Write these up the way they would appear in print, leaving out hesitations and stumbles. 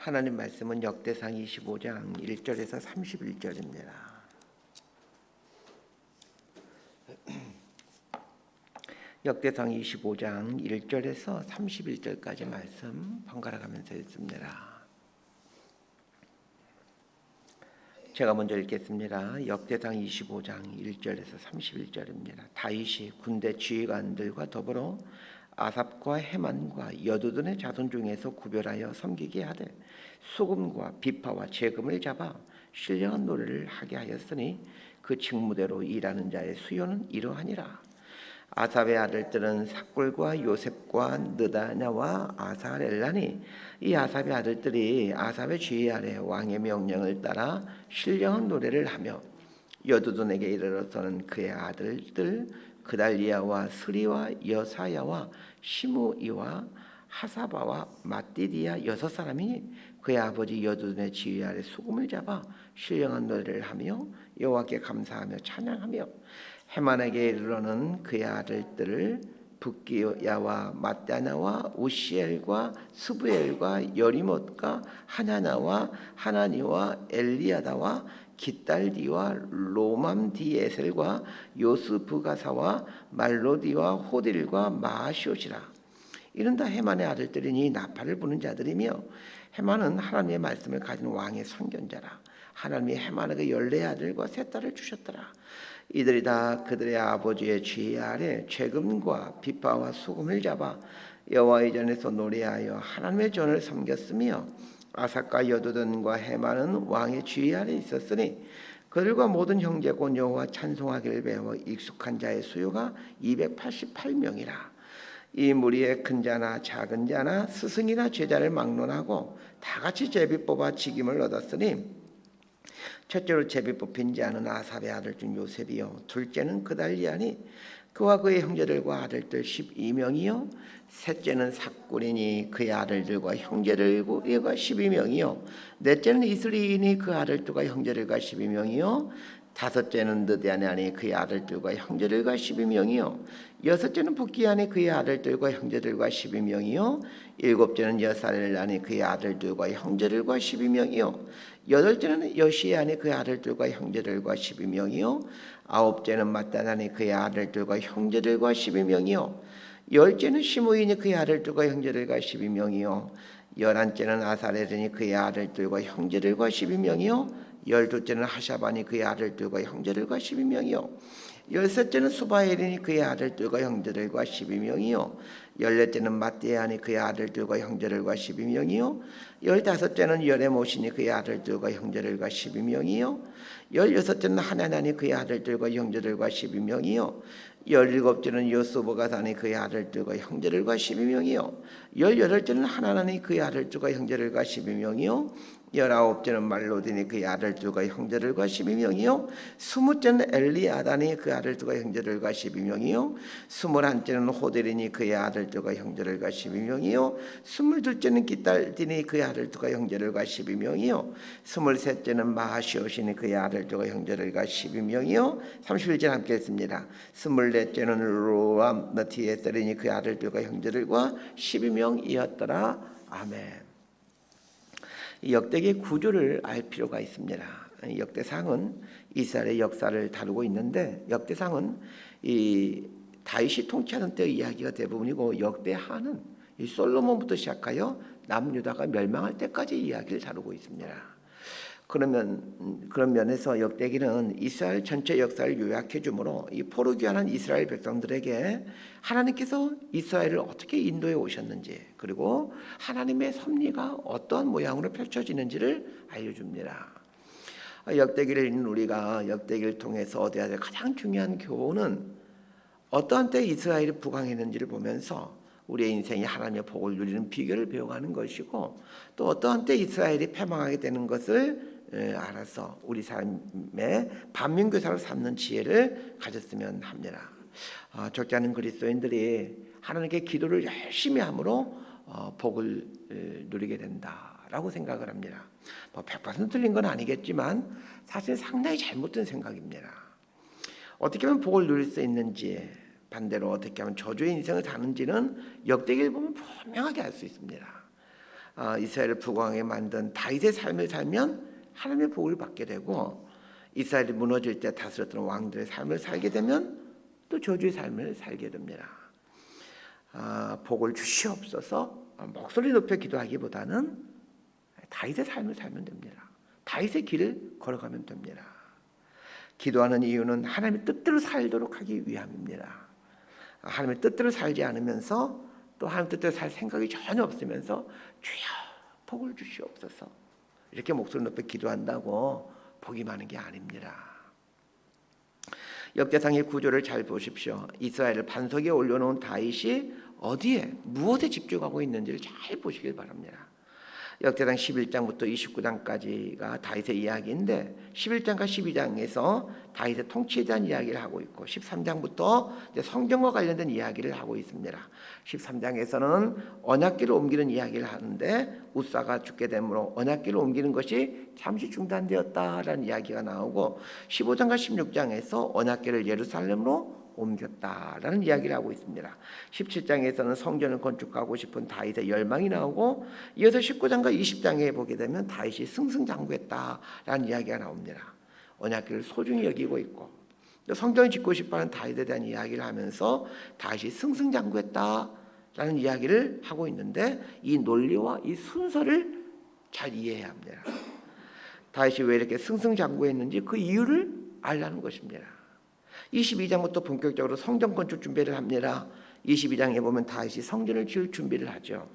하나님 말씀은 역대상 25장 1절에서 31절입니다. 역대상 25장 1절에서 31절까지 말씀 번갈아 가면서 읽습니다. 제가 먼저 읽겠습니다. 역대상 25장 1절에서 31절입니다. 다윗이 군대 지휘관들과 더불어 아삽과 헤만과 여두둔의 자손 중에서 구별하여 섬기게 하되 소금과 비파와 재금을 잡아 신령한 노래를 하게 하였으니 그 직무대로 일하는 자의 수요는 이러하니라. 아삽의 아들들은 삭굴과 요셉과 느다냐와 아사렐라니 이 아삽의 아들들이 아삽의 지휘 아래 왕의 명령을 따라 신령한 노래를 하며 여두둔에게 이르러서는 그의 아들들 그달리야와 스리와 여사야와 시므이와 하사바와 마띠디야 6사람이 그의 아버지 여두둔의 지휘 아래 수금을 잡아 신령한 노래를 하며 여호와께 감사하며 찬양하며 헤만에게 이르러는 그의 아들들을 붓기야와 마따나와 우시엘과 스부엘과 여리못과 하나나와 하나니와 엘리야다와 깃달디와 로맘디에셀과 요스부가사와 말로디와 호딜과 마시옷이라. 이는 다 헤만의 아들들이니 나팔을 부는 자들이며 헤만은 하나님의 말씀을 가진 왕의 선견자라. 하나님이 헤만에게 14아들과 3딸을 주셨더라. 이들이 다 그들의 아버지의 지휘 아래 재금과 비파와 수금을 잡아 여호와의 전에서 노래하여 하나님의 전을 섬겼으며 아삭과 여두둔과 헤만은 왕의 지휘 아래 있었으니 그들과 모든 형제 곧 여호와 찬송하기를 배워 익숙한 자의 수요가 288명이라. 이 무리의 큰 자나 작은 자나 스승이나 제자를 막론하고 다같이 제비 뽑아 직임을 얻었으니 첫째로 제비 뽑힌 자는 아삽의 아들 중 요셉이요 둘째는 그달리아니 그와 그의 형제들과 아들들 12명이요 셋째는 삭굴이니 그의 아들들과 형제들과 12명이요 넷째는 이슬리이니 그 아들들과 형제들과 12명이요 다섯째는 느다냐니 그의 아들들과 형제들과 12명이요 여섯째는 붓기야니 그의 아들들과 형제들과 12명이요 일곱째는 여사렐라니 그의 아들들과 형제들과 12명이요 여덟째는 여시야니 그의 아들들과 형제들과 12명이요 아홉째는 마따나니 그의 아들들과 형제들과 12명이요 열째는 시므이니 그의 아들들과 형제들과 12명이요 열한째는 아사렐이니 그의 아들들과 형제들과 12명이요 열둘째는 하샤바니 그의 아들들과 형제들과 12명이요 열셋째는 수바엘이니 그의 아들들과 형제들과 12명이요 열넷째는 마띠아니 그의 아들들과 형제들과 12명이요 열다섯째는 여레못이니 그의 아들들과 형제들과 12명이요 열여섯째는 하나나니 그의 아들들과 형제들과 12명이요 열일곱째는 요스보가사니 그의 아들들과 형제들과 12명이요 열여덟째는 하나나니 그의 아들들과 형제들과 12명이요 열아홉째는 말로디니 그의 아들들과 형제들과 12명이요 스무째는 엘리아다니 그의 아들들과 형제들과 12명이요 스물한째는 호델이니 그의 아들들과 형제들과 12명이요 스물둘째는 깃달디니 그의 아들들과 형제들과 12명이요 스물셋째는 마하시옷이니 그의 아들들과 형제들과 12명이요 31절 함께 했습니다. 스물넷째는 로암너티에셀이니 그의 아들들과 형제들과 12명이었더라. 아멘. 이 역대기의 구조를 알 필요가 있습니다. 역대상은 이스라엘의 역사를 다루고 있는데 역대상은 이 다윗이 통치하는 때의 이야기가 대부분이고 역대하는 이 솔로몬부터 시작하여 남유다가 멸망할 때까지 이야기를 다루고 있습니다. 그런 면에서 역대기는 이스라엘 전체 역사를 요약해 주므로 이 포로귀환한 이스라엘 백성들에게 하나님께서 이스라엘을 어떻게 인도해 오셨는지 그리고 하나님의 섭리가 어떠한 모양으로 펼쳐지는지를 알려줍니다. 역대기를 읽는 우리가 역대기를 통해서 얻어야 될 가장 중요한 교훈은 어떠한 때 이스라엘이 부강했는지를 보면서 우리의 인생이 하나님의 복을 누리는 비결을 배워가는 것이고 또 어떠한 때 이스라엘이 패망하게 되는 것을 알아서 우리 삶의 반면교사로 삼는 지혜를 가졌으면 합니다. 적지 않은 그리스도인들이 하나님께 기도를 열심히 함으로 복을 누리게 된다라고 생각을 합니다. 100% 틀린 건 아니겠지만 사실 상당히 잘못된 생각입니다. 어떻게 하면 복을 누릴 수 있는지 반대로 어떻게 하면 저주의 인생을 사는지는 역대기를 보면 분명하게 알 수 있습니다. 이스라엘을 부강하게 만든 다윗의 삶을 살면 하나님의 복을 받게 되고, 이스라엘이 무너질 때 다스렸던 왕들의 삶을 살게 되면 또 저주의 삶을 살게 됩니다. 복을 주시옵소서 목소리 높여 기도하기보다는 다윗의 삶을 살면 됩니다. 다윗의 길을 걸어가면 됩니다. 기도하는 이유는 하나님의 뜻대로 살도록 하기 위함입니다. 하나님의 뜻대로 살지 않으면서 또 하나님 뜻대로 살 생각이 전혀 없으면서 주여 복을 주시옵소서 이렇게 목소리 높여 기도한다고 복이 많은 게 아닙니다. 역대상의 구조를 잘 보십시오. 이스라엘을 반석에 올려놓은 다윗이 어디에 무엇에 집중하고 있는지를 잘 보시길 바랍니다. 역대상 11장부터 29장까지가 다윗의 이야기인데 11장과 12장에서 다윗의 통치에 대한 이야기를 하고 있고 13장부터 성전과 관련된 이야기를 하고 있습니다. 13장에서는 언약궤를 옮기는 이야기를 하는데 우사가 죽게 되므로 언약궤를 옮기는 것이 잠시 중단되었다라는 이야기가 나오고 15장과 16장에서 언약궤를 예루살렘으로 옮겼다라는 이야기를 하고 있습니다. 17장에서는 성전을 건축하고 싶은 다윗의 열망이 나오고 이어서 19장과 20장에 보게 되면 다윗이 승승장구했다라는 이야기가 나옵니다. 언약궤를 소중히 여기고 있고 성전을 짓고 싶어하는 다윗에 대한 이야기를 하면서 다윗이 승승장구했다라는 이야기를 하고 있는데 이 논리와 이 순서를 잘 이해해야 합니다. 다윗이 왜 이렇게 승승장구했는지 그 이유를 알라는 것입니다. 22장부터 본격적으로 성전 건축 준비를 합니다. 22장에 보면 다윗이 성전을 지을 준비를 하죠.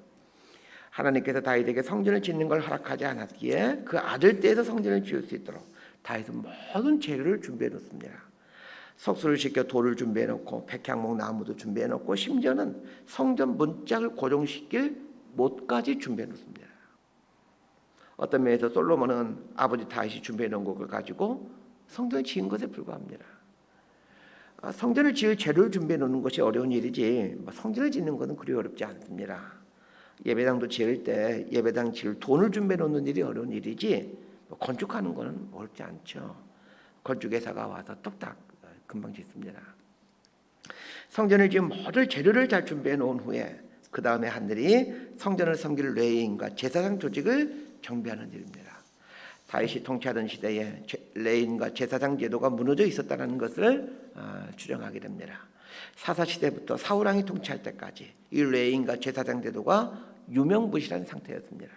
하나님께서 다윗에게 성전을 짓는 걸 허락하지 않았기에 그 아들 때에서 성전을 지을 수 있도록 다윗은 모든 재료를 준비해 놓습니다. 석수를 시켜 돌을 준비해 놓고 백향목 나무도 준비해 놓고 심지어는 성전 문짝을 고정시킬 못까지 준비해 놓습니다. 어떤 면에서 솔로몬은 아버지 다윗이 준비해 놓은 것을 가지고 성전을 지은 것에 불과합니다. 성전을 지을 재료를 준비해 놓는 것이 어려운 일이지 성전을 짓는 것은 그리 어렵지 않습니다. 예배당도 지을 때 예배당 지을 돈을 준비해 놓는 일이 어려운 일이지 건축하는 것은 어렵지 않죠. 건축회사가 와서 뚝딱 금방 짓습니다. 성전을 지은 모든 재료를 잘 준비해 놓은 후에 그 다음에 한 일이 성전을 섬길 레위인과 제사장 조직을 정비하는 일입니다. 다윗이 통치하던 시대에 레위인과 제사장 제도가 무너져 있었다는 것을 추정하게 됩니다. 사사 시대부터 사울 왕이 통치할 때까지 이 레위인과 제사장 제도가 유명무실한 상태였습니다.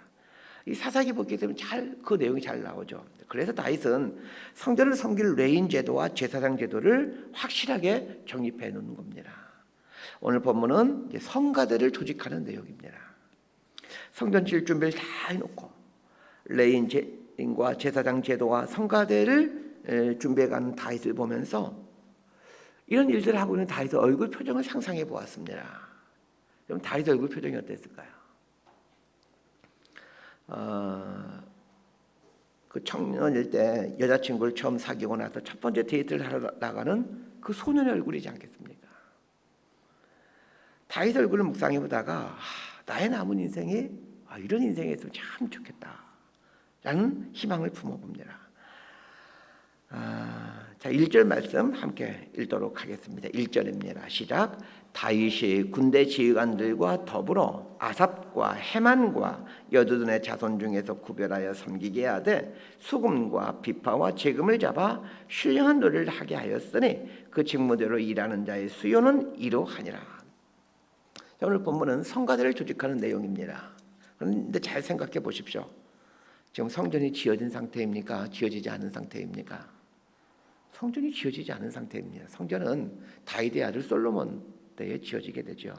이 사사기 보게 되면 그 내용이 잘 나오죠. 그래서 다윗은 성전을 섬길 레위인 제도와 제사장 제도를 확실하게 정립해 놓는 겁니다. 오늘 본문은 성가대를 조직하는 내용입니다. 성전 지을 준비를 다 해놓고 레위인과 제사장 제도와 성가대를 준비해가는 다윗을 보면서 이런 일들을 하고 있는 다윗의 얼굴 표정을 상상해 보았습니다. 그럼 다윗의 얼굴 표정이 어땠을까요? 그 청년일 때 여자친구를 처음 사귀고 나서 첫 번째 데이트를 하러 나가는 그 소년의 얼굴이지 않겠습니까? 다윗 얼굴을 묵상해 보다가 나의 남은 인생이 이런 인생이 있으면 참 좋겠다라는 희망을 품어봅니다. 자, 1절 말씀 함께 읽도록 하겠습니다. 1절입니다. 시작. 다윗이 군대 지휘관들과 더불어 아삽과 헤만과 여두둔의 자손 중에서 구별하여 섬기게 하되 수금과 비파와 재금을 잡아 신령한 노래를 하게 하였으니 그 직무대로 일하는 자의 수요는 이러하니라. 자, 오늘 본문은 성가대를 조직하는 내용입니다. 그런데 잘 생각해 보십시오. 지금 성전이 지어진 상태입니까? 지어지지 않은 상태입니까? 성전이 지어지지 않은 상태입니다. 성전은 다윗의 아들 솔로몬 때에 지어지게 되죠.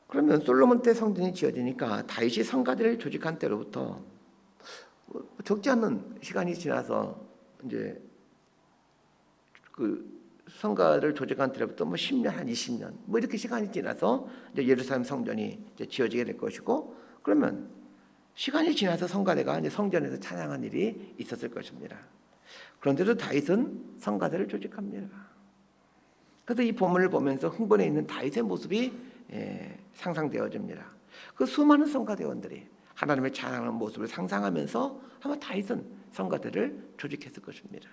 그러면 솔로몬 때 성전이 지어지니까 다윗이 성가대를 조직한 때로부터 적지 않은 시간이 지나서 이제 그 성가를 조직한 때로부터 10년, 한 20년 이렇게 시간이 지나서 이제 예루살렘 성전이 이제 지어지게 될 것이고, 그러면 시간이 지나서 성가대가 이제 성전에서 찬양한 일이 있었을 것입니다. 그런데도 다윗은 성가대를 조직합니다. 그래서 이 본문을 보면서 흥분해 있는 다윗의 모습이 상상되어집니다. 그 수많은 성가대원들이 하나님의 찬양하는 모습을 상상하면서 아마 다윗은 성가대를 조직했을 것입니다.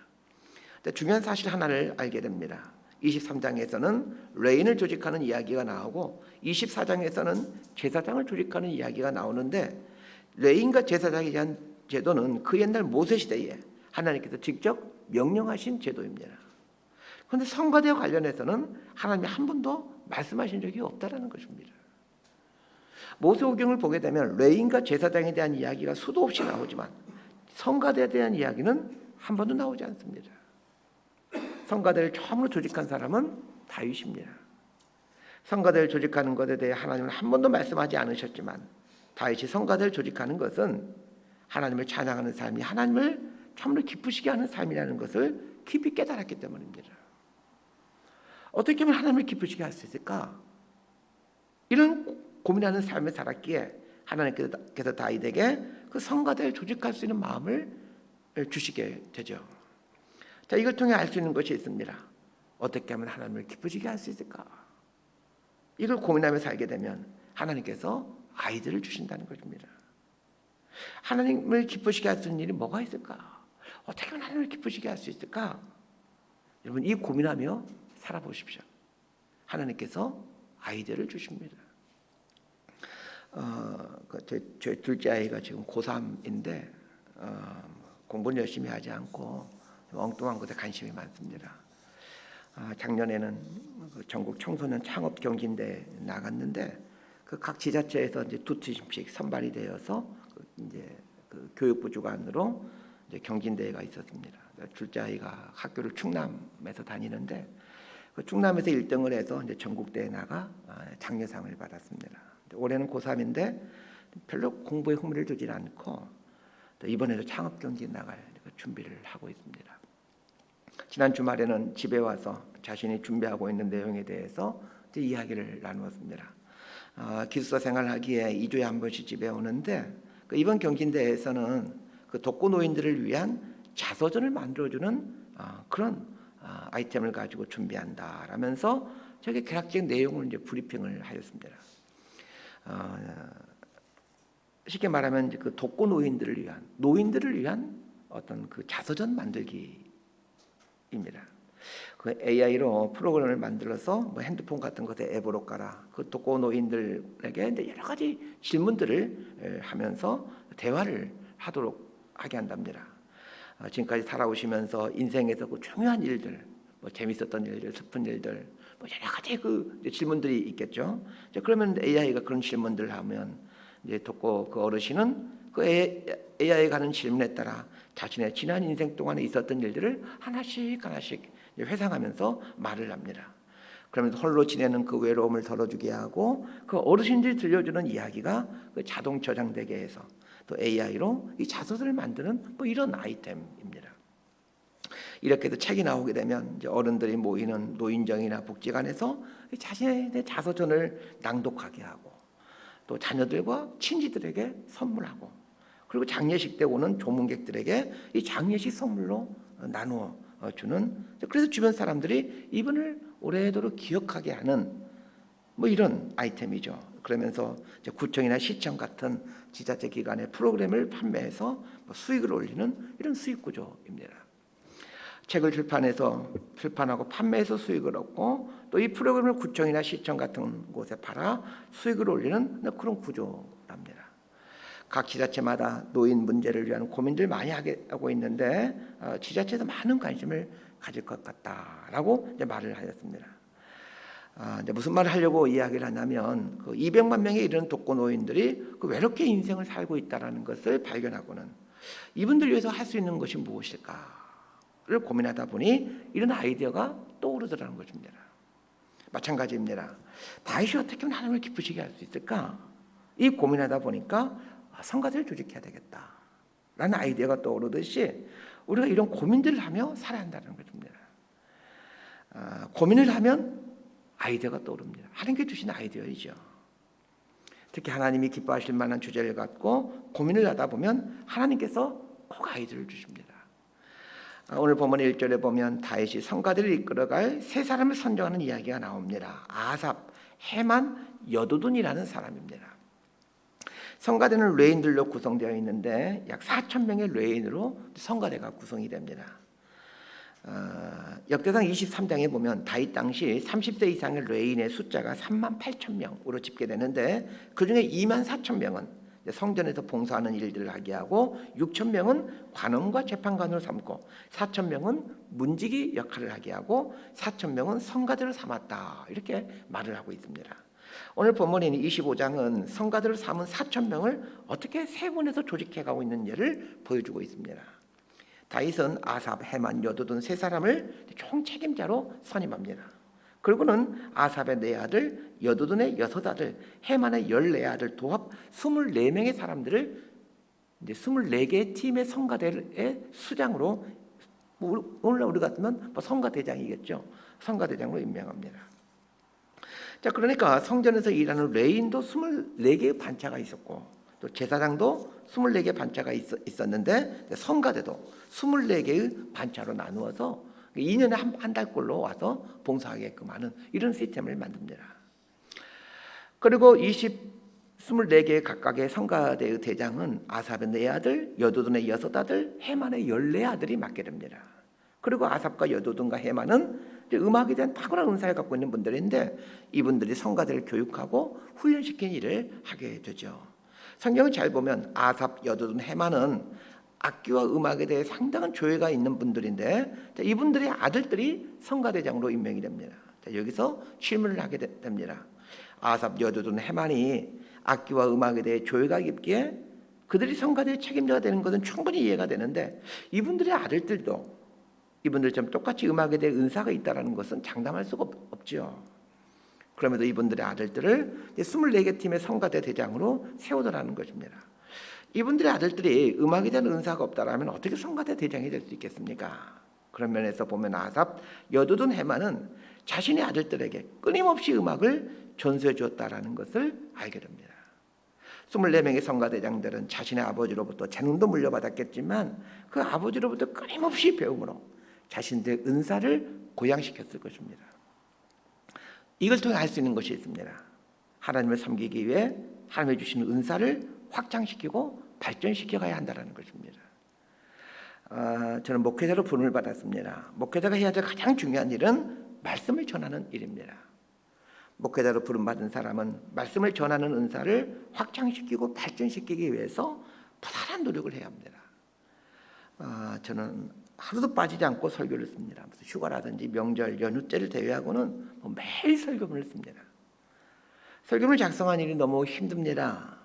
중요한 사실 하나를 알게 됩니다. 23장에서는 레인을 조직하는 이야기가 나오고 24장에서는 제사장을 조직하는 이야기가 나오는데, 레인과 제사장에 대한 제도는 그 옛날 모세 시대에 하나님께서 직접 명령하신 제도입니다. 그런데 성가대와 관련해서는 하나님이 한 번도 말씀하신 적이 없다라는 것입니다. 모세오경을 보게 되면 레인과 제사장에 대한 이야기가 수도 없이 나오지만 성가대에 대한 이야기는 한 번도 나오지 않습니다. 성가대를 처음으로 조직한 사람은 다윗입니다. 성가대를 조직하는 것에 대해 하나님은 한 번도 말씀하지 않으셨지만 다윗이 성가대를 조직하는 것은 하나님을 찬양하는 삶이 하나님을 참으로 기쁘시게 하는 삶이라는 것을 깊이 깨달았기 때문입니다. 어떻게 하면 하나님을 기쁘시게 할 수 있을까? 이런 고민하는 삶을 살았기에 하나님께서 다윗에게 그 성가대를 조직할 수 있는 마음을 주시게 되죠. 자, 이걸 통해 알 수 있는 것이 있습니다. 어떻게 하면 하나님을 기쁘시게 할 수 있을까? 이걸 고민하며 살게 되면 하나님께서 아이디어를 주신다는 것입니다. 하나님을 기쁘시게 할 수 있는 일이 뭐가 있을까? 어떻게 하면 하나님을 기쁘시게 할 수 있을까? 여러분, 이 고민하며 살아보십시오. 하나님께서 아이디어를 주십니다. 저희 둘째 아이가 지금 고3인데 공부는 열심히 하지 않고 엉뚱한 것에 관심이 많습니다. 작년에는 전국 청소년 창업 경진대에 나갔는데 그 각 지자체에서 이제 두 팀씩 선발이 되어서 이제 그 교육부 주관으로 이제 경진대회가 있었습니다. 둘째 아이가 학교를 충남에서 다니는데 그 충남에서 1등을 해서 이제 전국대회에 나가 장려상을 받았습니다. 올해는 고3인데 별로 공부에 흥미를 두지 않고 또 이번에도 창업 경기에 나갈 준비를 하고 있습니다. 지난 주말에는 집에 와서 자신이 준비하고 있는 내용에 대해서 이야기를 나누었습니다. 기숙사 생활하기에 2주에 한 번씩 집에 오는데 이번 경진대회에서는 그 독거노인들을 위한 자서전을 만들어주는 그런 아이템을 가지고 준비한다라면서 저게 개략적 내용을 이제 브리핑을 하였습니다. 쉽게 말하면 그 독거노인들을 위한 어떤 그 자서전 만들기입니다. 그 AI로 프로그램을 만들어서 뭐 핸드폰 같은 것에 앱으로 깔아 그 독거노인들에게 여러 가지 질문들을 하면서 대화를 하게 한답니다. 지금까지 살아오시면서 인생에서 그 중요한 일들, 뭐 재밌었던 일들, 슬픈 일들, 뭐 여러 가지 그 질문들이 있겠죠. 그러면 AI가 그런 질문들을 하면 이제 듣고 그 어르신은 그 AI가 하는 질문에 따라 자신의 지난 인생 동안에 있었던 일들을 하나씩 회상하면서 말을 합니다. 그러면서 홀로 지내는 그 외로움을 덜어주게 하고 그 어르신들이 들려주는 이야기가 그 자동 저장되게 해서 또 AI로 이 자서전을 만드는 뭐 이런 아이템입니다. 이렇게 해서 책이 나오게 되면 이제 어른들이 모이는 노인정이나 복지관에서 자신의 자서전을 낭독하게 하고 또 자녀들과 친지들에게 선물하고 그리고 장례식 때 오는 조문객들에게 이 장례식 선물로 나누어 주는, 그래서 주변 사람들이 이분을 오래도록 기억하게 하는 뭐 이런 아이템이죠. 그러면서 이제 구청이나 시청 같은 지자체 기관의 프로그램을 판매해서 뭐 수익을 올리는 이런 수익 구조입니다. 책을 출판하고 판매해서 수익을 얻고 또 이 프로그램을 구청이나 시청 같은 곳에 팔아 수익을 올리는 그런 구조랍니다. 각 지자체마다 노인 문제를 위한 고민들 많이 하고 있는데 지자체에서 많은 관심을 가질 것 같다라고 이제 말을 하였습니다. 이제 무슨 말을 하려고 이야기를 하냐면 그 200만 명에 이르는 독거노인들이 그 외롭게 인생을 살고 있다라는 것을 발견하고는 이분들 위해서 할 수 있는 것이 무엇일까를 고민하다 보니 이런 아이디어가 떠오르더라는 것입니다. 마찬가지입니다. 다윗이 어떻게 하면 하나님을 기쁘시게 할 수 있을까? 이 고민하다 보니까 성가대를 조직해야 되겠다라는 아이디어가 떠오르듯이 우리가 이런 고민들을 하며 살아야 한다는 것입니다. 고민을 하면 아이디어가 떠오릅니다. 하나님께 주신 아이디어이죠. 특히 하나님이 기뻐하실 만한 주제를 갖고 고민을 하다 보면 하나님께서 꼭 아이디어를 주십니다. 오늘 본문 1절에 보면 다윗이 성가대를 이끌어갈 세 사람을 선정하는 이야기가 나옵니다. 아삽, 헤만, 여두둔이라는 사람입니다. 성가대는 레인들로 구성되어 있는데 약 4,000명의 레인으로 성가대가 구성이 됩니다. 역대상 23장에 보면 다윗 당시 30세 이상의 레인의 숫자가 38,000명으로 집계되는데 그중에 24,000명은 성전에서 봉사하는 일들을 하게 하고 6,000명은 관원과 재판관으로 삼고 4,000명은 문지기 역할을 하게 하고 4,000명은 성가대로 삼았다, 이렇게 말을 하고 있습니다. 오늘 본문인 25장은 성가대로 삼은 4,000명을 어떻게 세분해서 조직해가고 있는 예를 보여주고 있습니다. 다윗은 아삽, 헤만, 여두둔 세 사람을 총 책임자로 선임합니다. 그리고는 아삽의 네 아들, 여두둔의 6아들, 헤만의 14아들 도합 24명의 사람들을 이제 24개의 팀의 성가대의 수장으로, 오늘날 우리 같으면 성가대장이겠죠. 성가대장으로 임명합니다. 자, 그러니까 성전에서 일하는 레인도 24개의 반차가 있었고, 또 제사장도 24개의 반차가 있었는데 성가대도 24개의 반차로 나누어서 2년에 한 달꼴로 와서 봉사하게끔 하는 이런 시스템을 만듭니다. 그리고 24개의 각각의 성가대의 대장은 아삽의 4아들, 여두둔의 6아들, 헤만의 14아들이 맡게 됩니다. 그리고 아삽과 여두둔과 헤만은 음악에 대한 탁월한 은사를 갖고 있는 분들인데 이분들이 성가대를 교육하고 훈련시키는 일을 하게 되죠. 성경을 잘 보면 아삽, 여두둔, 헤만은 악기와 음악에 대해 상당한 조예가 있는 분들인데 이분들의 아들들이 성가대장으로 임명이 됩니다. 여기서 질문을 하게 됩니다. 아삽, 여두둔, 헤만이 악기와 음악에 대해 조예가 깊기에 그들이 성가대의 책임자가 되는 것은 충분히 이해가 되는데 이분들의 아들들도 이분들처럼 똑같이 음악에 대해 은사가 있다는 것은 장담할 수가 없죠. 그럼에도 이분들의 아들들을 24개 팀의 성가대 대장으로 세우더라는 것입니다. 이분들의 아들들이 음악에 대한 은사가 없다라면 어떻게 성가대 대장이 될 수 있겠습니까? 그런 면에서 보면 아삽, 여두둔, 헤만은 자신의 아들들에게 끊임없이 음악을 전수해 주었다라는 것을 알게 됩니다. 24명의 성가대장들은 자신의 아버지로부터 재능도 물려받았겠지만 그 아버지로부터 끊임없이 배움으로 자신들의 은사를 고양시켰을 것입니다. 이걸 통해 알 수 있는 것이 있습니다. 하나님을 섬기기 위해 하나님이 주신 은사를 확장시키고 발전시켜 가야 한다는 것입니다. 저는 목회자로 부름을 받았습니다. 목회자가 해야 될 가장 중요한 일은 말씀을 전하는 일입니다. 목회자로 부름받은 사람은 말씀을 전하는 은사를 확장시키고 발전시키기 위해서 부단한 노력을 해야 합니다. 저는 하루도 빠지지 않고 설교를 씁니다. 휴가라든지 명절, 연휴때를 제외하고는 매일 설교문을 씁니다. 설교문을 작성하는 일이 너무 힘듭니다.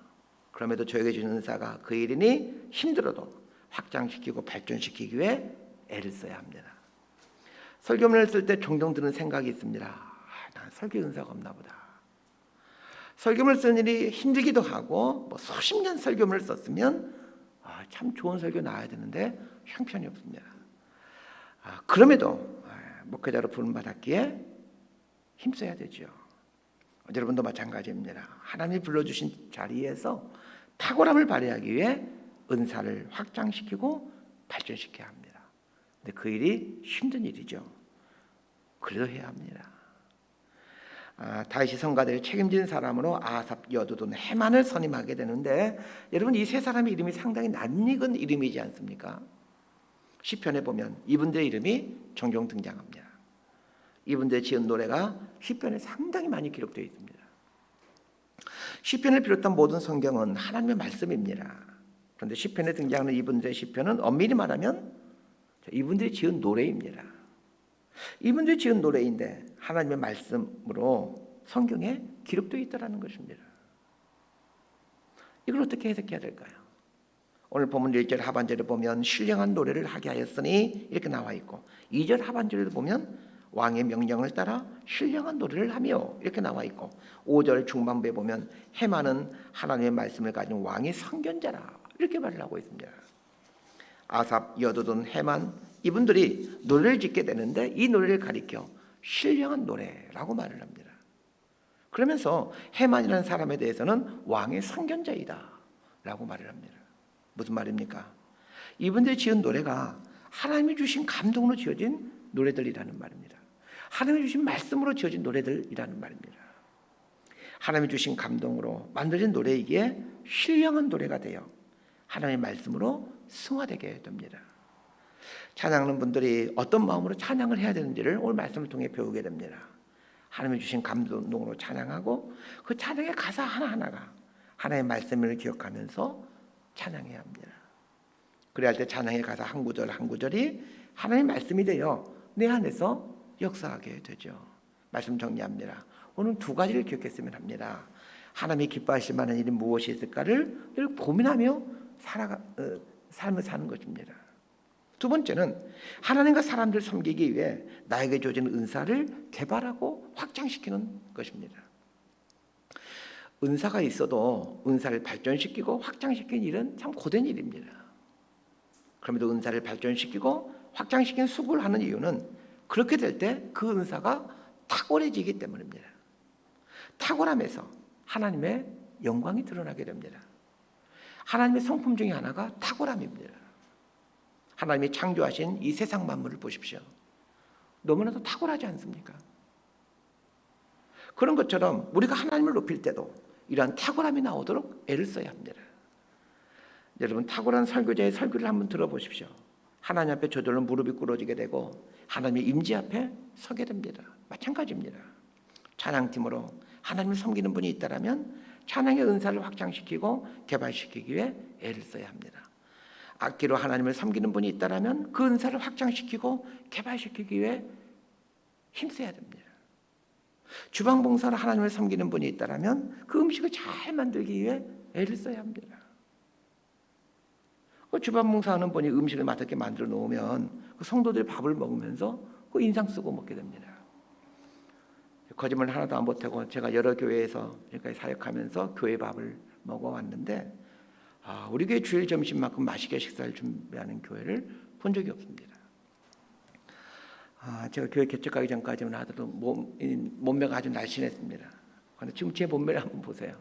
그럼에도 저에게 주는 은사가 그 일이니 힘들어도 확장시키고 발전시키기 위해 애를 써야 합니다. 설교문을 쓸 때 종종 드는 생각이 있습니다. 난 설교 은사가 없나 보다. 설교문을 쓰는 일이 힘들기도 하고 수십 년 설교문을 썼으면 참 좋은 설교 나와야 되는데 형편이 없습니다. 그럼에도 목회자로 부름받았기에 힘써야 되죠. 여러분도 마찬가지입니다. 하나님이 불러주신 자리에서 탁월함을 발휘하기 위해 은사를 확장시키고 발전시켜야 합니다. 근데 그 일이 힘든 일이죠. 그래도 해야 합니다. 다윗이 성가대를 책임진 사람으로 아삽, 여두둔, 헤만을 선임하게 되는데 여러분 이 세 사람의 이름이 상당히 낯익은 이름이지 않습니까? 시편에 보면 이분들의 이름이 종종 등장합니다. 이분들의 지은 노래가 시편에 상당히 많이 기록되어 있습니다. 시편을 비롯한 모든 성경은 하나님의 말씀입니다. 그런데 시편에 등장하는 이분들의 시편은 엄밀히 말하면 이분들이 지은 노래입니다. 이분들이 지은 노래인데 하나님의 말씀으로 성경에 기록되어 있다는 것입니다. 이걸 어떻게 해석해야 될까요? 오늘 본문 1절 하반절에 보면 신령한 노래를 하게 하였으니 이렇게 나와 있고 2절 하반절에 보면 왕의 명령을 따라 신령한 노래를 하며 이렇게 나와 있고 5절 중반부에 보면 헤만은 하나님의 말씀을 가진 왕의 선견자라 이렇게 말을 하고 있습니다. 아삽, 여두둔, 헤만 이분들이 노래를 짓게 되는데 이 노래를 가리켜 신령한 노래라고 말을 합니다. 그러면서 헤만이라는 사람에 대해서는 왕의 선견자이다 라고 말을 합니다. 무슨 말입니까? 이분들이 지은 노래가 하나님이 주신 감동으로 지어진 노래들이라는 말입니다. 하나님이 주신 말씀으로 지어진 노래들이라는 말입니다. 하나님이 주신 감동으로 만들어진 노래이기에 신령한 노래가 되어 하나님의 말씀으로 승화되게 됩니다. 찬양하는 분들이 어떤 마음으로 찬양을 해야 되는지를 오늘 말씀을 통해 배우게 됩니다. 하나님이 주신 감동으로 찬양하고 그 찬양의 가사 하나하나가 하나님의 말씀을 기억하면서 찬양해야 합니다. 그래야 할 때 찬양의 가사 한 구절 한 구절이 하나님의 말씀이 되어 내 안에서 역사하게 되죠. 말씀 정리합니다. 오늘 두 가지를 기억했으면 합니다. 하나님이 기뻐하실 만한 일이 무엇이 있을까를 늘 고민하며 삶을 사는 것입니다. 두 번째는 하나님과 사람들 섬기기 위해 나에게 주어진 은사를 개발하고 확장시키는 것입니다. 은사가 있어도 은사를 발전시키고 확장시키는 일은 참 고된 일입니다. 그럼에도 은사를 발전시키고 확장시키는 수고를 하는 이유는 그렇게 될 때 그 은사가 탁월해지기 때문입니다. 탁월함에서 하나님의 영광이 드러나게 됩니다. 하나님의 성품 중에 하나가 탁월함입니다. 하나님이 창조하신 이 세상 만물을 보십시오. 너무나도 탁월하지 않습니까? 그런 것처럼 우리가 하나님을 높일 때도 이러한 탁월함이 나오도록 애를 써야 합니다. 여러분, 탁월한 설교자의 설교를 한번 들어보십시오. 하나님 앞에 저절로 무릎이 꿇어지게 되고 하나님의 임재 앞에 서게 됩니다. 마찬가지입니다. 찬양팀으로 하나님을 섬기는 분이 있다면 찬양의 은사를 확장시키고 개발시키기 위해 애를 써야 합니다. 악기로 하나님을 섬기는 분이 있다면 그 은사를 확장시키고 개발시키기 위해 힘써야 됩니다. 주방봉사로 하나님을 섬기는 분이 있다면 그 음식을 잘 만들기 위해 애를 써야 합니다. 그 주방봉사하는 분이 음식을 맛있게 만들어 놓으면 그 성도들이 밥을 먹으면서 그 인상 쓰고 먹게 됩니다. 거짓말 하나도 안 보태고 제가 여러 교회에서 지금까지 사역하면서 교회 밥을 먹어왔는데 우리 교회 주일 점심만큼 맛있게 식사를 준비하는 교회를 본 적이 없습니다. 제가 교회 개척하기 전까지만 하더라도 몸매가 아주 날씬했습니다. 그런데 지금 제 몸매를 한번 보세요.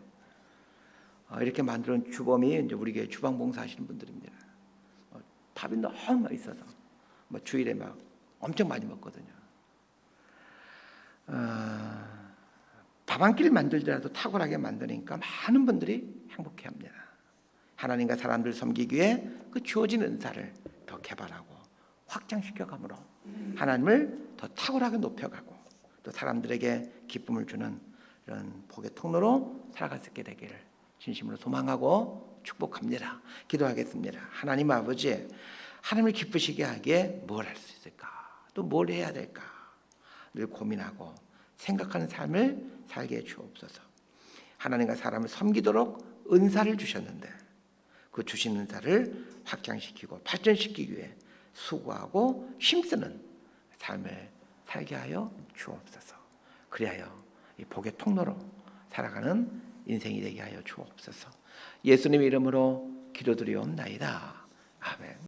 이렇게 만들어놓은 주범이 이제 우리 교회 주방 봉사하시는 분들입니다. 밥이 너무 맛있어서 주일에 막 엄청 많이 먹거든요. 밥 한 끼를 만들더라도 탁월하게 만드니까 많은 분들이 행복해합니다. 하나님과 사람들 섬기기 위해 그 주어진 은사를 더 개발하고 확장시켜감으로 하나님을 더 탁월하게 높여가고 또 사람들에게 기쁨을 주는 이런 복의 통로로 살아갈 수 있게 되기를 진심으로 소망하고 축복합니다. 기도하겠습니다. 하나님 아버지, 하나님을 기쁘시게 하기에 뭘 할 수 있을까? 또 뭘 해야 될까? 늘 고민하고 생각하는 삶을 살게 해 주옵소서. 하나님과 사람을 섬기도록 은사를 주셨는데 그 주신 은사를 확장시키고 발전시키기 위해 수고하고 힘쓰는 삶을 살게 하여 주옵소서. 그리하여 이 복의 통로로 살아가는 인생이 되게 하여 주옵소서. 예수님의 이름으로 기도드리옵나이다. 아멘.